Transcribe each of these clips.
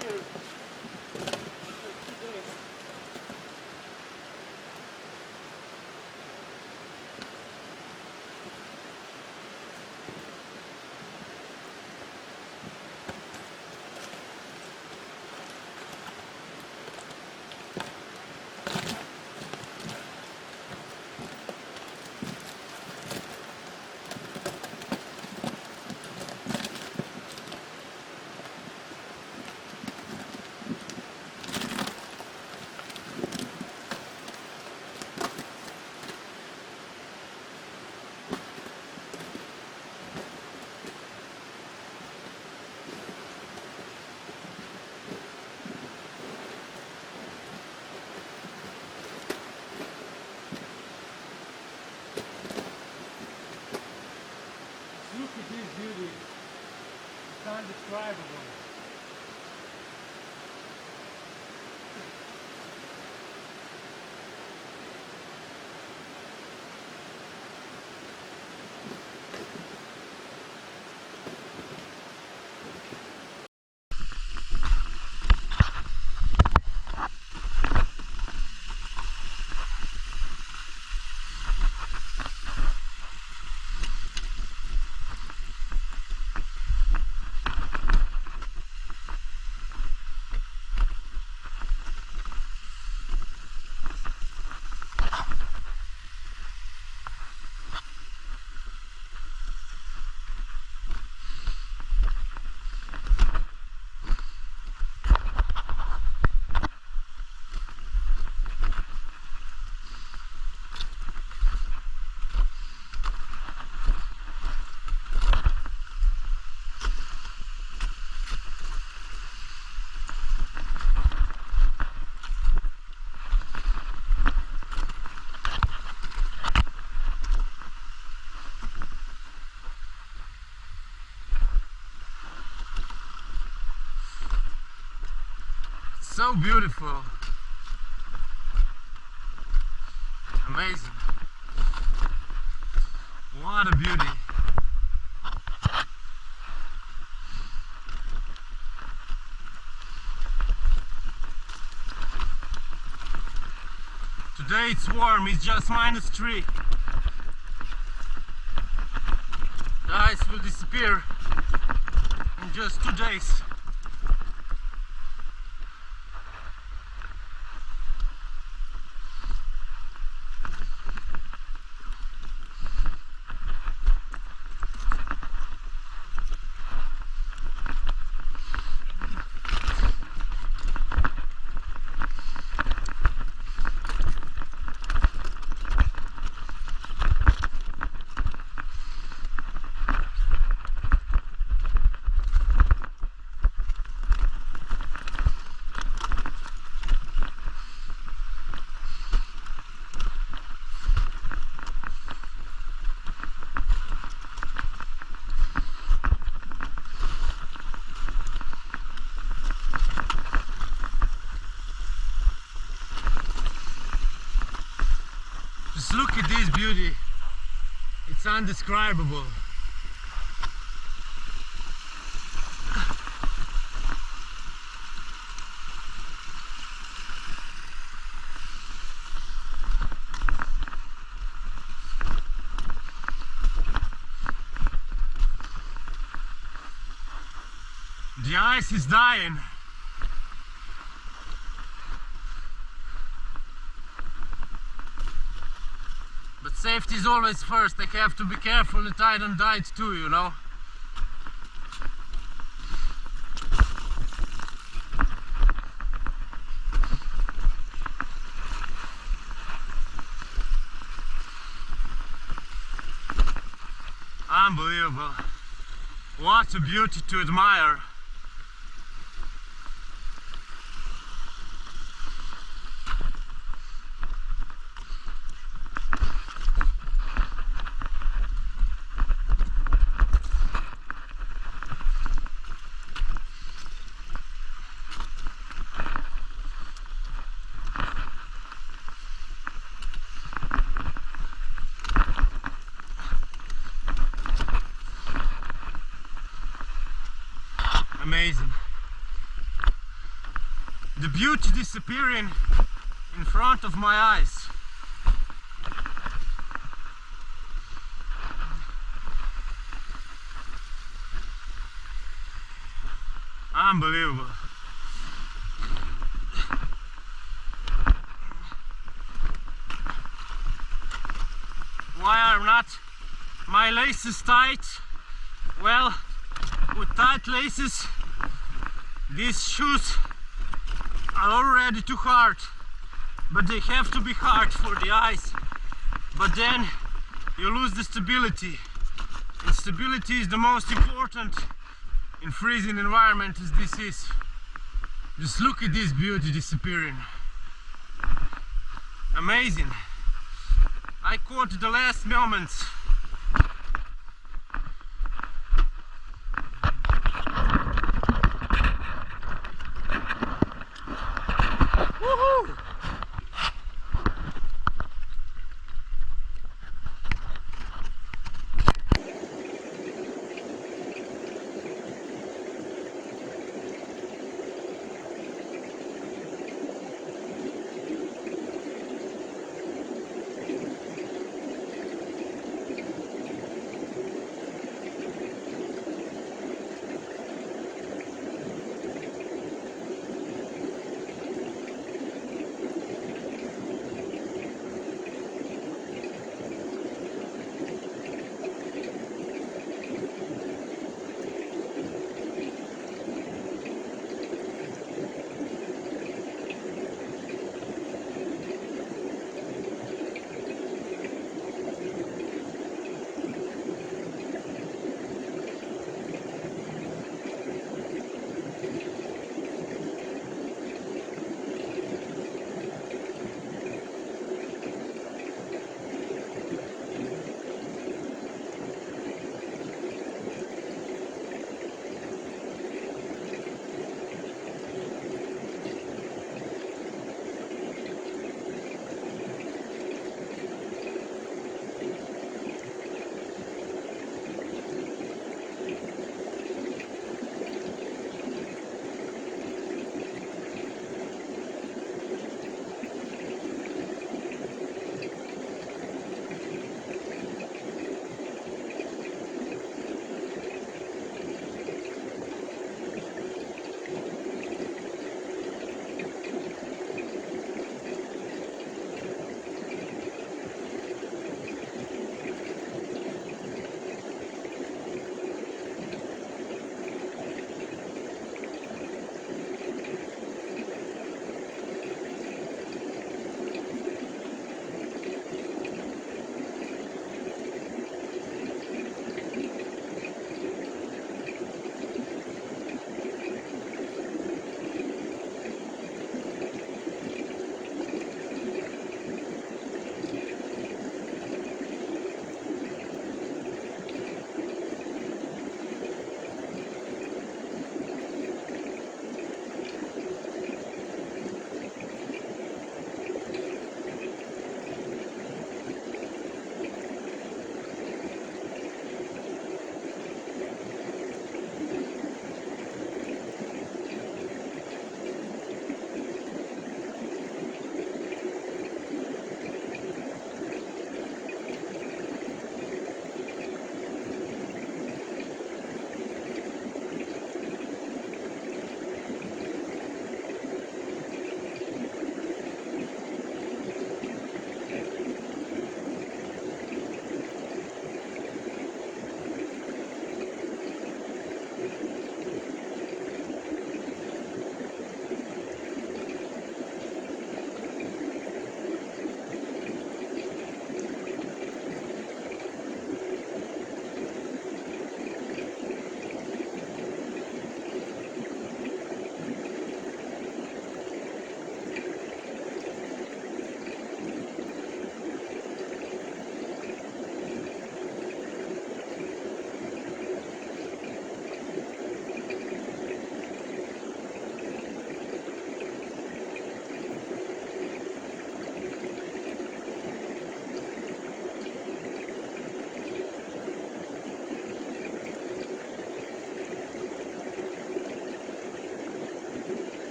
here for 2 days. Look at this beauty. It's indescribable. So beautiful. Amazing. What a beauty. Today it's warm, it's just -3. The ice will disappear in just 2 days. Just look at this beauty. It's indescribable. The ice is dying. But safety is always first. I have to be careful that I don't die too, you know. Unbelievable. What a beauty to admire. Amazing. the beauty disappearing in front of my eyes. Unbelievable. Why are not my laces tight? Well, with tight laces, these shoes are already too hard, but they have to be hard for the ice. But then you lose the stability, and stability is the most important in freezing environment as this is. Just look at this beauty disappearing. Amazing. I caught the last moments. Woohoo!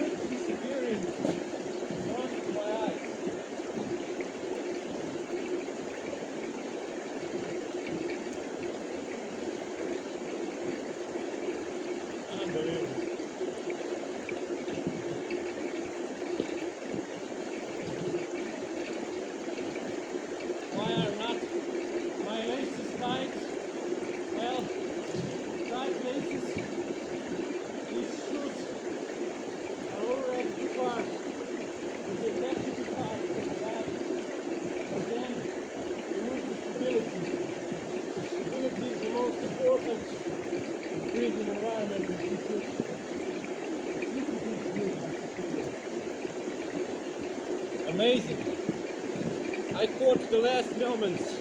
just disappearing in front of my eyes. Unbelievable. Why are not my laces tight? Well, tight laces, these shoes are already too far. They get too far because of that. But then you lose the stability. Stability is the most important breathing environment in these shoes. Amazing. I caught the last moments